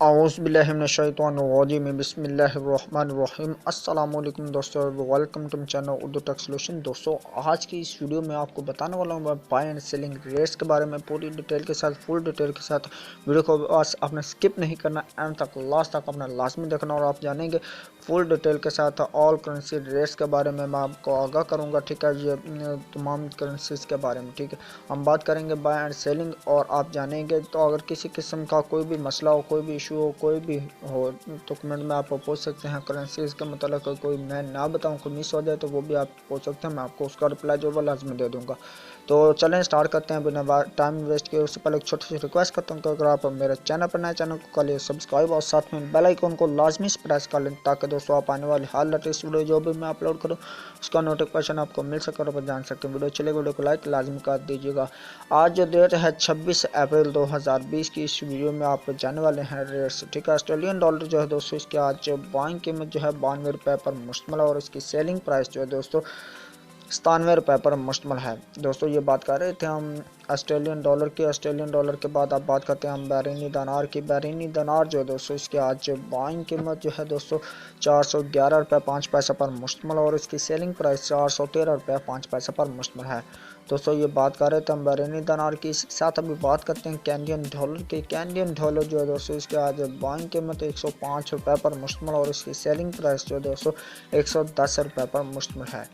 औज़ु बिल्लाहि मिनश शैतानिर रजीम बिस्मिल्लाहिर रहमानिर रहीम। अस्सलाम वालेकुम दोस्तों, welcome to channel Urdu tech solution. दोस्तों, आज की इस वीडियो में आपको बताने वाला हूँ बाय एंड सेलिंग रेट्स के बारे में, पूरी डिटेल के साथ, फुल डिटेल के साथ। वीडियो को आपने स्किप नहीं करना, एंड तक लास्ट तक अपना लाजमी देखना और आप जानेंगे फुल डिटेल के साथ ऑल करेंसी रेट्स के बारे में मैं आपको आगाह करूँगा। ठीक है, ये तमाम करेंसीज के बारे में। ठीक है, हम बात करेंगे बाय एंड सेलिंग और आप जानेंगे। तो अगर किसी किस्म का कोई भी मसला हो, कोई भी इशू हो, कोई भी हो, तो कमेंट में आप पूछ सकते हैं। करेंसीज का मतलब कोई मैं ना बताऊं, कोई मिस हो जाए तो वो भी आप पूछ सकते हैं, मैं आपको उसका रिप्लाई जो वो लाजमी दे दूंगा। तो चलें स्टार्ट करते हैं बिना टाइम वेस्ट किए। उससे पहले एक छोटी सी रिक्वेस्ट करता हूँ कि अगर आप मेरे चैनल पर नए, चैनल को कर लिए सब्सक्राइब और साथ में बेल आइकन को लाजमी से प्रेस कर लें, ताकि दोस्तों आप आने वाली हर लेटेस्ट वीडियो जो भी मैं अपलोड करूँ उसका नोटिफिकेशन आपको मिल सके और जान सकते हैं। वीडियो चलेगा, वीडियो को लाइक लाजमी कर दीजिएगा। आज जो डेट है 26 अप्रैल 2020 की, इस वीडियो में आप जाने वाले हैं रेट्स। ठीक है, ऑस्ट्रेलियन डॉलर जो है दोस्तों, इसकी आज बाइंग कीमत जो है 92 रुपये पर मुश्तमिल और इसकी सेलिंग प्राइस जो है दोस्तों 97 रुपये पर मुश्तमिल है। दोस्तों, ये बात कर रहे थे हम ऑस्ट्रेलियन डॉलर की। ऑस्ट्रेलियन डॉलर के बाद आप बात करते हैं हम बहरीनी दिनार की। बहरीनी दिनार जो है दोस्तों, इसकी आज बाइंग कीमत जो है दोस्तों 411 रुपये 5 पैसे पर मुश्तमिल और इसकी सेलिंग प्राइस 413 रुपये 5 पैसे पर मुश्तमिल है। दोस्तों, ये बात कर रहे थे हम बहरीनी दिनार की। इसके साथ अभी बात करते हैं कैनेडियन डॉलर की। कैनेडियन डॉलर जो है दोस्तों, इसकी आज बाइंग कीमत 105 रुपये पर मुश्तमिल और इसकी सेलिंग प्राइस जो है दोस्तों 110 रुपये पर मुश्तमिल है।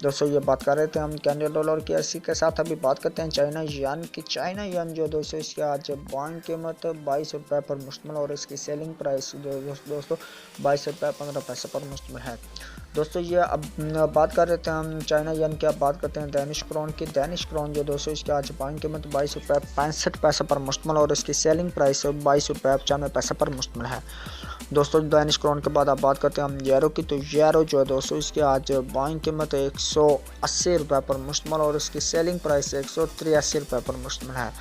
दोस्तों, ये बात कर रहे थे हम कैनेडियन डॉलर की। इसी के साथ अभी बात करते हैं चाइना यान की। चाइना यान जो दोस्तों, इसकी आज बाइंग कीमत 22 रुपये पर मुश्तमिल और इसकी सेलिंग प्राइस जो दोस्तों 22 रुपये 15 पैसे पर मुश्तमिल है। दोस्तों, ये अब बात कर रहे थे हम चाइना यान की। अब बात करते हैं दैनिश क्रोन की। दैनिश क्रोन जो दोस्तों, इसकी आज बाइंग कीमत 22 रुपये 65 पैसे पर मुश्तमिल और इसकी सेलिंग प्राइस 22 रुपये 95 पैसे पर मुश्तमिल है। दोस्तों, दैनिश क्रोन के बाद आप बात करते हैं हम यूरो की। तो यूरो जो है दोस्तों, इसकी आज बाइंग कीमत 180 रुपये पर मुश्तमिल और इसकी सेलिंग प्राइस 183 रुपये पर मुश्तमिल है।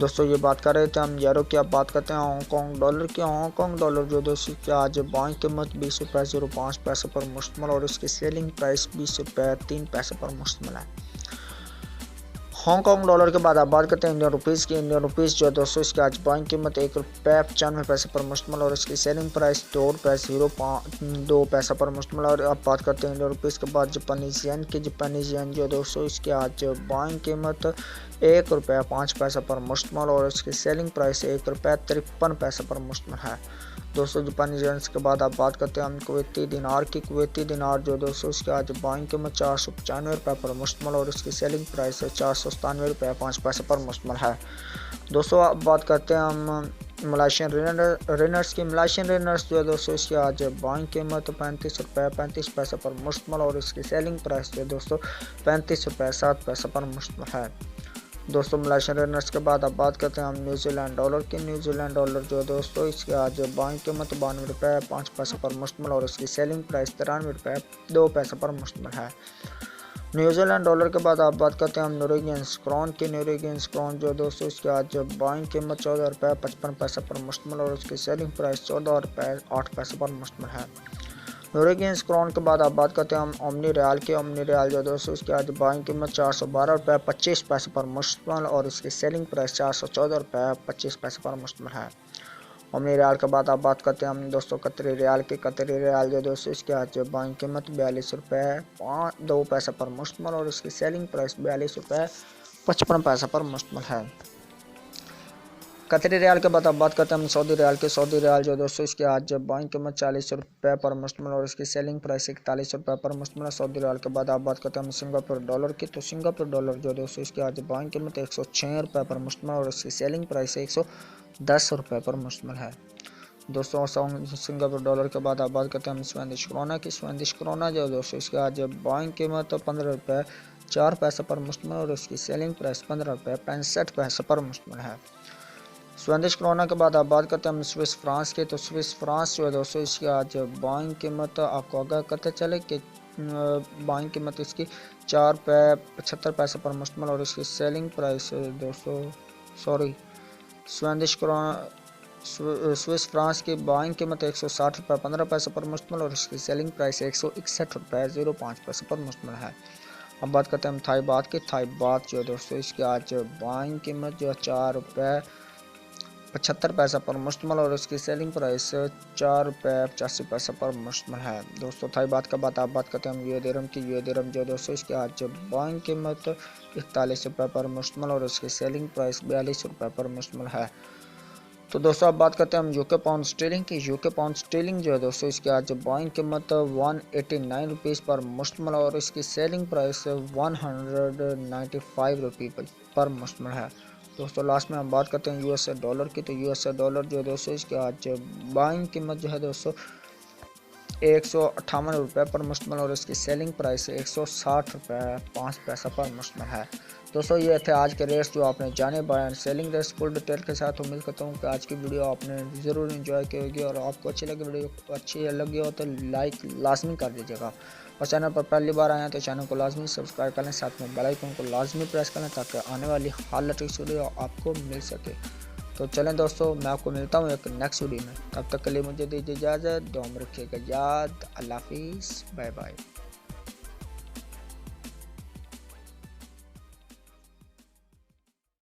दोस्तों, ये बात कर रहे थे हम यूरो की। अब बात करते हैं हांगकॉन्ग डॉलर की। हांगकॉन्ग डॉलर जो दोस्तों, इसकी आज बाइंग कीमत 20 रुपये 05 पैसे पर मुश्तमिल और इसकी सेलिंग प्राइस 20 रुपये 3 पैसे पर मुश्तमिल है। हांगकॉन्ग डॉलर के बाद आप बात करते हैं इंडियन रुपीज़ की। इंडियन रुपीज़ जो है दोस्तों, इसकी आज बाइंग कीमत 1 रुपये 95 पैसे पर मुश्तमिल और इसकी सेलिंग प्राइस 2 रुपये 02 पैसे पर मुश्तमिल। और अब बात करते हैं इंडियन रुपीज़ के बाद जापानीज येन की। जापानीज येन जो है दोस्तों, इसकी आज बाइंग कीमत 1 रुपये 5 पैसे पर मुश्तमिल और इसकी सेलिंग प्राइस 1 रुपये 53 पैसे पर मुश्तमिल है। दोस्तों, जापानी येन के बाद आप बात करते हैं हम कुवैती दिनार की। कुवैती दिनार जो दोस्तों, इसकी आज बाइंग कीमत 495 रुपये पर मुश्तमिल और इसकी सेलिंग प्राइस 497 रुपये 5 पैसे पर मुश्तमिल है। दोस्तों, अब बात करते हैं हम मलेशियन रिनर्स की। मलेशियन रिनर्स जो है दोस्तों, इसकी आज बाइंग कीमत 35 रुपये 35 पैसे पर मुश्तमिल और इसकी सेलिंग प्राइस जो है दोस्तों 35 रुपये 7 पैसे पर मुश्तमिल है। दोस्तों, मलेशियन रिनर्स के बाद अब बात करते हैं हम न्यूजीलैंड डॉलर की। न्यूजीलैंड डॉलर जो है दोस्तों, इसकी आज बाइंग कीमत 92 रुपये 5 पैसे पर मुश्तमिल और इसकी सेलिंग प्राइस 93 रुपये 2 पैसे पर मुश्तमिल है। न्यूजीलैंड डॉलर के बाद आप बात करते हैं हम नॉर्वेजियन क्रोन की। नॉर्वेजियन क्रोन जो दोस्तों, इसकी आज बाइंग कीमत 14 रुपये 55 पैसे पर मुश्तमिल और उसकी सेलिंग प्राइस 14 रुपये 8 पैसे पर मुश्तमिल है। नॉर्वेजियन क्रोन के बाद आप बात करते हैं हम ओमनी रियाल की। ओमनी रियाल जो दोस्तों, इसकी आज बाइंग कीमत 412 रुपये 25 पैसे पर मुश्तमिल और इसकी सेलिंग प्राइस 414 रुपये 25 पैसे पर मुश्तमिल है। ओमनी रियाल के बाद आप बात करते हैं हम दोस्तों कतरी रियाल की। कतरी रियाल जो दोस्तों, इसकी आज बाइंग कीमत 42 रुपये 2 पैसे पर मुश्तमिल और इसकी सेलिंग प्राइस 42 रुपये 55 पैसे पर मुश्तमिल है। कतरी रियाल के बाद आप बात करते हैं हम सऊदी रियाल के। सऊदी रियाल जो दोस्तों, इसकी आज बाइंग कीमत 40 रुपये पर मुश्तमिल और इसकी सेलिंग प्राइस 41 रुपये पर मुश्तमिल है। सऊदी रियाल के बाद आप बात करते हैं हम सिंगापुर डॉलर की। तो सिंगापुर डॉलर जो दोस्तों, इसकी आज बाइंग कीमत 106 रुपये पर मुश्तमिल और इसकी सेलिंग प्राइस 110 रुपये पर मुश्तमिल है। दोस्तों, सिंगापुर डॉलर के बाद आप बात करते हैं हम स्वेदिश क्रोना की। स्वेदिश क्रोना जो दोस्तों, इसकी आज बाइंग कीमत 15 रुपये 4 पैसे पर मुश्तमिल और इसकी सेलिंग प्राइस 15 रुपये 65 पैसे पर मुश्तमिल है। स्वेदिश क्रोना के बाद आप बात करते हैं हम स्विस फ्रांस के। तो स्विस फ्रांस जो है दोस्तों, इसकी आज बाइंग कीमत आपको आगाह करते चले कि बाइंग कीमत इसकी 4 रुपये 75 पैसे पर मुश्तमिल और इसकी सेलिंग प्राइस दोस्तों स्विस फ्रांस की बाइंग कीमत 160 रुपये 15 पैसे पर मुश्तमिल और इसकी सेलिंग प्राइस 161 रुपये 05 पैसे पर मुश्तमिल है। अब बात करते हैं हम थाई बात की। थाई बात जो है दोस्तों, इसकी आज बाइंग कीमत जो है 4 रुपये 75 पैसा पर मुश्तमल और इसकी सेलिंग प्राइस 4 रुपये 85 पैसा पर मुश्तमल है। दोस्तों थाई बात का बात आप बात करते हैं हम यूए दिरहम की। यूए दिरहम जो दोस्तों इसके आज जो बाइंग कीमत 41 रुपये पर मुश्तमल और इसकी सेलिंग प्राइस 42 रुपये पर मुश्तमल है। तो दोस्तों अब बात करते हैं हम यूके पाउंड स्टर्लिंग की। यूके पाउंड स्टर्लिंग जो है दोस्तों इसकी आज बाइंग कीमत 189 रुपीज़ पर मुश्तमल और इसकी सेलिंग प्राइस 195 रुपये पर मुश्तमल है। दोस्तों लास्ट में हम बात करते हैं यूएसए डॉलर की। तो यूएसए डॉलर जो है दोस्तों इसकी आज बाइंग कीमत जो है दोस्तों 158 रुपये पर मुश्तमल और इसकी सेलिंग प्राइस 160 रुपये 5 पैसा पर मुश्तमल है। दोस्तों ये थे आज के रेट्स जो आपने जाने buy and selling rates full detail के साथ। उम्मीद करता हूँ कि आज की वीडियो आपने ज़रूर एंजॉय की होगी और आपको अच्छी लगी वीडियो अच्छी लगी हो तो लाइक लाजमी कर दीजिएगा। और चैनल पर पहली बार आए हैं तो चैनल को लाजमी सब्सक्राइब कर लें, साथ में बेल आइकन को लाजमी प्रेस कर लें ताकि आने वाली हर लेटेस्ट वीडियो आपको मिल सके। तो चलें दोस्तों मैं आपको मिलता हूँ एक नेक्स्ट वीडियो में, तब तक के लिए मुझे दीजिए इजाज़त। दुआ में रखिएगा याद। अल्लाह हाफिज़, बाय बाय।